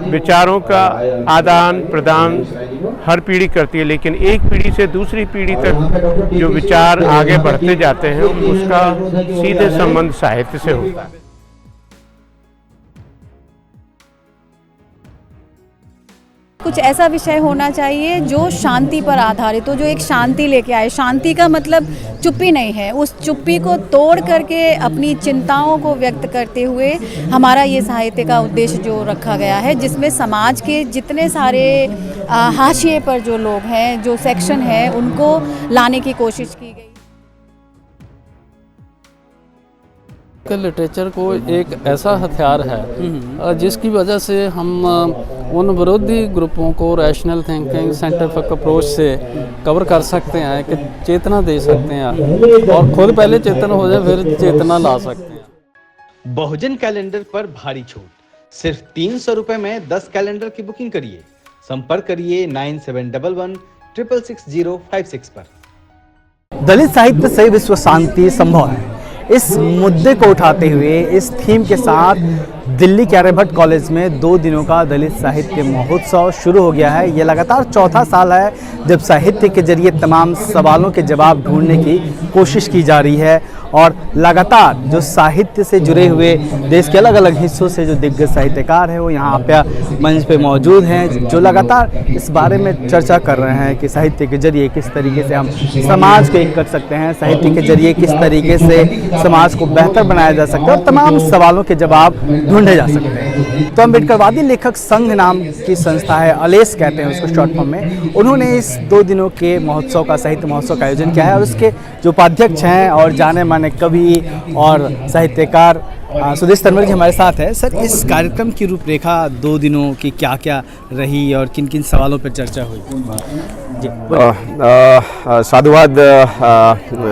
विचारों का आदान प्रदान हर पीढ़ी करती है, लेकिन एक पीढ़ी से दूसरी पीढ़ी तक जो विचार आगे बढ़ते जाते हैं उसका सीधे संबंध साहित्य से होता है। कुछ ऐसा विषय होना चाहिए जो शांति पर आधारित हो, जो एक शांति लेके आए। शांति का मतलब चुप्पी नहीं है, उस चुप्पी को तोड़ करके अपनी चिंताओं को व्यक्त करते हुए हमारा ये साहित्य का उद्देश्य जो रखा गया है, जिसमें समाज के जितने सारे हाशिए पर जो लोग हैं, जो सेक्शन है, उनको लाने की कोशिश की गई। लिटरेचर को एक ऐसा हथियार है जिसकी वजह से हम उन विरोधी ग्रुपों को रैशनल थिंकिंग, साइंटिफिक अप्रोच से कवर कर सकते हैं, कि चेतना दे सकते हैं और खुद पहले चेतन हो जाए फिर चेतना ला सकते हैं। बहुजन कैलेंडर पर भारी छूट, सिर्फ 300 रुपए में 10 कैलेंडर की बुकिंग करिए। संपर्क करिए 9711 666 पर। दलित साहित्य से विश्व शांति संभव है, इस मुद्दे को उठाते हुए इस थीम के साथ दिल्ली के आर्यभट्ट कॉलेज में 2 दिनों का दलित साहित्य महोत्सव शुरू हो गया है। ये लगातार चौथा साल है जब साहित्य के जरिए तमाम सवालों के जवाब ढूंढने की कोशिश की जा रही है और लगातार जो साहित्य से जुड़े हुए देश के अलग अलग हिस्सों से जो दिग्गज साहित्यकार हैं वो यहाँ पे मंच पे मौजूद हैं, जो लगातार इस बारे में चर्चा कर रहे हैं कि साहित्य के जरिए किस तरीके से हम समाज को एक कर सकते हैं, साहित्य के जरिए किस तरीके से समाज को बेहतर बनाया जा सकता है और तमाम सवालों के जवाब ढूंढे जा सकते हैं। तो अम्बेडकरवादी लेखक संघ नाम की संस्था है, अलेस कहते हैं उसको शॉर्ट फॉर्म में, उन्होंने इस 2 दिनों के महोत्सव का, साहित्य महोत्सव का आयोजन किया है और उसके जो उपाध्यक्ष हैं और जाने माने कवि और साहित्यकार सुदेश तनवर जी हमारे साथ है। सर, इस कार्यक्रम की रूपरेखा 2 दिनों की क्या क्या रही और किन किन सवालों पर चर्चा हुई? जी साधुवाद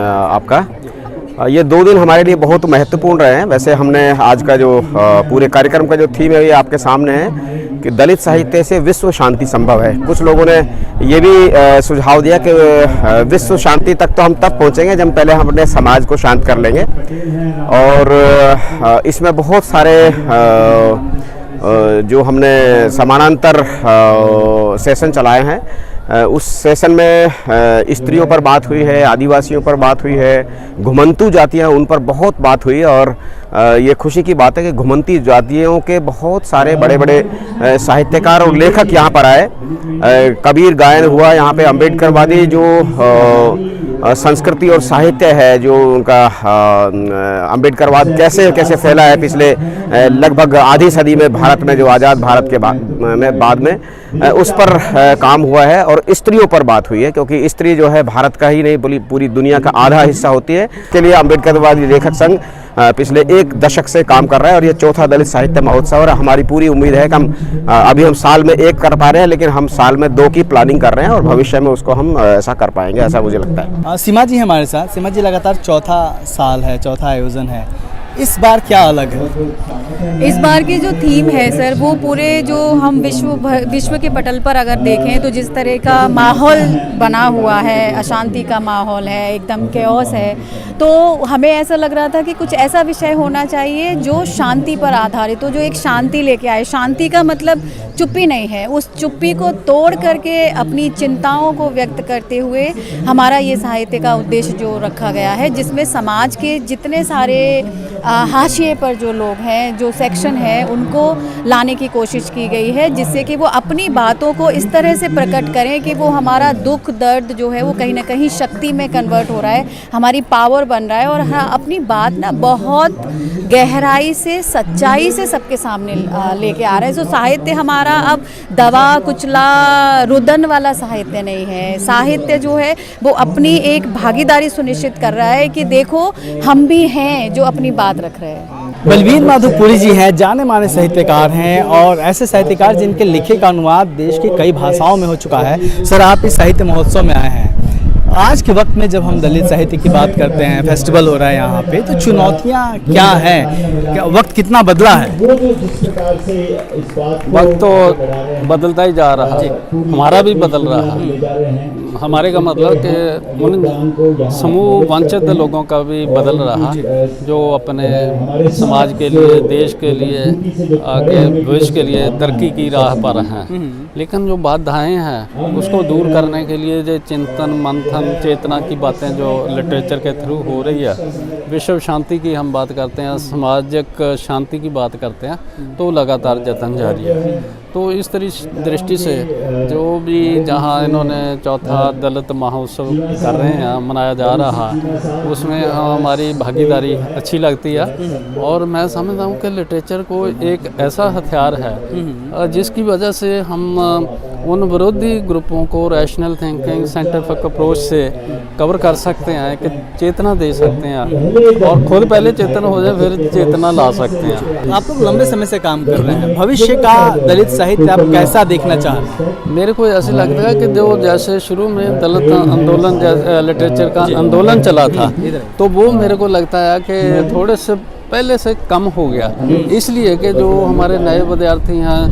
आपका। ये 2 दिन हमारे लिए बहुत महत्वपूर्ण रहे हैं। वैसे हमने आज का जो पूरे कार्यक्रम का जो थीम है ये आपके सामने है कि दलित साहित्य से विश्व शांति संभव है। कुछ लोगों ने ये भी सुझाव दिया कि विश्व शांति तक तो हम तब पहुंचेंगे जब पहले हम अपने समाज को शांत कर लेंगे, और इसमें बहुत सारे जो हमने समानांतर सेशन चलाए हैं, उस सेशन में स्त्रियों पर बात हुई है, आदिवासियों पर बात हुई है, घुमंतू जातियां उन पर बहुत बात हुई, और ये खुशी की बात है कि घुमंती जातियों के बहुत सारे बड़े बड़े साहित्यकार और लेखक यहाँ पर आए। कबीर गायन हुआ यहाँ पे, अम्बेडकरवादी जो संस्कृति और साहित्य है, जो उनका अम्बेडकरवाद कैसे कैसे फैला है पिछले लगभग आधी सदी में भारत में, जो आज़ाद भारत के बाद में उस पर काम हुआ है, और स्त्रियों पर बात हुई है, क्योंकि स्त्री जो है भारत का ही नहीं पूरी दुनिया का आधा हिस्सा होती है। इसके लिए अम्बेडकरवादी लेखक संघ पिछले 1 दशक से काम कर रहा है और ये चौथा दलित साहित्य महोत्सव, और हमारी पूरी उम्मीद है कि हम अभी हम साल में 1 कर पा रहे हैं, लेकिन हम साल में 2 की प्लानिंग कर रहे हैं और भविष्य में उसको हम ऐसा कर पाएंगे, ऐसा मुझे लगता है। सीमा जी हमारे साथ। सीमा जी, लगातार चौथा साल है, चौथा आयोजन है, इस बार क्या अलग है? इस बार की जो थीम है सर, वो पूरे जो हम विश्व के पटल पर अगर देखें तो जिस तरह का माहौल बना हुआ है, अशांति का माहौल है, एकदम कैओस है, तो हमें ऐसा लग रहा था कि कुछ ऐसा विषय होना चाहिए जो शांति पर आधारित हो, जो एक शांति लेके आए। शांति का मतलब चुप्पी नहीं है, उस चुप्पी को तोड़ करके अपनी चिंताओं को व्यक्त करते हुए हमारा ये साहित्य का उद्देश्य जो रखा गया है, जिसमें समाज के जितने सारे हाशिए पर जो लोग हैं, जो सेक्शन है, उनको लाने की कोशिश की गई है, जिससे कि वो अपनी बातों को इस तरह से प्रकट करें कि वो हमारा दुख दर्द जो है वो कहीं ना कहीं शक्ति में कन्वर्ट हो रहा है, हमारी पावर बन रहा है, और हाँ, अपनी बात ना बहुत गहराई से, सच्चाई से सबके सामने लेके आ रहा है। तो साहित्य हमारा अब दवा कुचला रुदन वाला साहित्य नहीं है। साहित्य जो है वो अपनी एक भागीदारी सुनिश्चित कर रहा है कि देखो हम भी हैं जो अपनी बात रख रहे हैं। बलवीर माधोपुरी जी हैं, जाने माने साहित्यकार हैं और ऐसे साहित्यकार जिनके लिखे का अनुवाद देश की कई भाषाओं में हो चुका है। सर, आप इस साहित्य महोत्सव में आए हैं। आज के वक्त में जब हम दलित साहित्य की बात करते हैं, फेस्टिवल हो रहा है यहाँ पे, तो चुनौतियाँ क्या हैं? वक्त कितना बदला है? वक्त तो बदलता ही जा रहा है, हमारा भी बदल रहा है। हमारे का मतलब कि उन समूह वंचित लोगों का भी बदल रहा, जो अपने समाज के लिए, देश के लिए, आगे भविष्य के लिए तरक्की की राह पर हैं। लेकिन जो बाधाएं हैं उसको दूर करने के लिए जो चिंतन मंथन चेतना की बातें जो लिटरेचर के थ्रू हो रही है, विश्व शांति की हम बात करते हैं, सामाजिक शांति की बात करते हैं, तो लगातार जतन जारी है। तो इस दृष्टि से जो भी जहाँ इन्होंने चौथा दलित महोत्सव कर रहे हैं, मनाया जा रहा है, उसमें हमारी भागीदारी अच्छी लगती है। और मैं समझता हूँ कि लिटरेचर को एक ऐसा हथियार है जिसकी वजह से हम उन विरोधी ग्रुपों को रैशनल थिंकिंग, साइंटिफिक अप्रोच से कवर कर सकते हैं, कि चेतना दे सकते हैं, और खुद पहले चेतन हो जाए फिर चेतना ला सकते हैं। आप लोग लंबे समय से काम कर रहे हैं, भविष्य का दलित साहित्य आप कैसा देखना चाह रहे हैं? मेरे को ऐसे लगता है कि जो जैसे शुरू में दलित आंदोलन, लिटरेचर का आंदोलन चला था, तो वो मेरे को लगता है कि थोड़े से पहले से कम हो गया, इसलिए कि जो हमारे नए विद्यार्थी हैं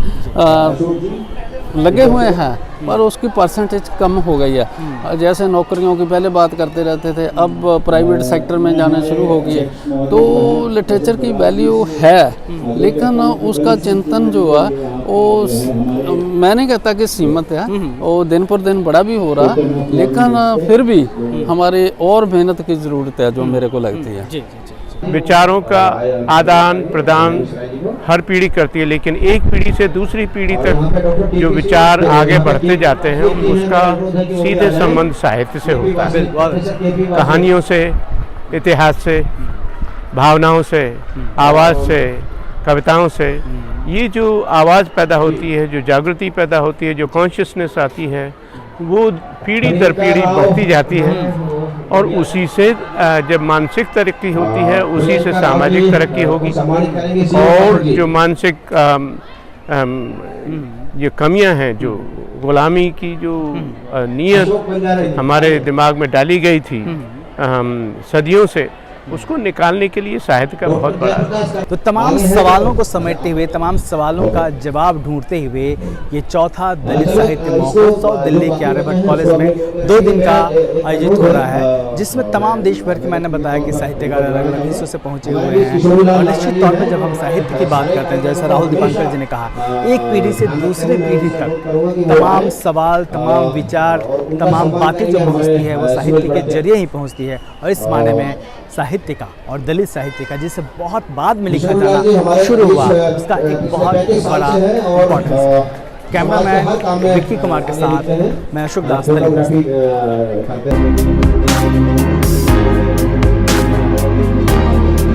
लगे हुए हैं, पर उसकी परसेंटेज कम हो गई है। जैसे नौकरियों की पहले बात करते रहते थे, अब प्राइवेट सेक्टर में जाना शुरू हो गई, तो लिटरेचर की वैल्यू है, लेकिन उसका चिंतन जो है वो मैं नहीं कहता कि सीमित है, वो दिन पर दिन बड़ा भी हो रहा, लेकिन फिर भी हमारे और मेहनत की ज़रूरत है, जो मेरे को लगती है। विचारों का आदान प्रदान हर पीढ़ी करती है, लेकिन एक पीढ़ी से दूसरी पीढ़ी तक जो विचार आगे बढ़ते जाते हैं उसका सीधे संबंध साहित्य से होता है। कहानियों से, इतिहास से, भावनाओं से, आवाज़ से, कविताओं से। ये जो आवाज़ पैदा होती है, जो जागृति पैदा होती है, जो कॉन्शियसनेस आती है, वो पीढ़ी दर पीढ़ी बढ़ती जाती है, और उसी से जब मानसिक तरक्की होती है, उसी से सामाजिक तरक्की होगी। और जो मानसिक ये कमियां हैं, जो गुलामी की जो नीयत हमारे दिमाग में डाली गई थी सदियों से, उसको निकालने के लिए साहित्य का बहुत बड़ा। तो तमाम सवालों को समेटते हुए, तमाम सवालों का जवाब ढूंढते हुए ये चौथा दलित साहित्य महोत्सव दिल्ली के आर्यभट्ट कॉलेज में 2 दिन का आयोजित हो रहा है, जिसमें तमाम देश भर के, मैंने बताया कि साहित्यकार अलग अलग हिस्सों से पहुंचे हुए हैं। और निश्चित तौर पर जब हम साहित्य की बात करते हैं, जैसा राहुल दीपांकर जी ने कहा, एक पीढ़ी से दूसरी पीढ़ी तक तमाम सवाल, तमाम विचार, तमाम बातें जो पहुँचती है वो साहित्य के जरिए ही पहुँचती है। और इस मायने में साहित्य का और दलित साहित्य का, जिसे बहुत बाद में लिखा जाना शुरू हुआ, उसका एक बहुत बड़ा इम्पोर्टेंस है। कैमरामैन विक्की कुमार के साथ मैं अशोक दास।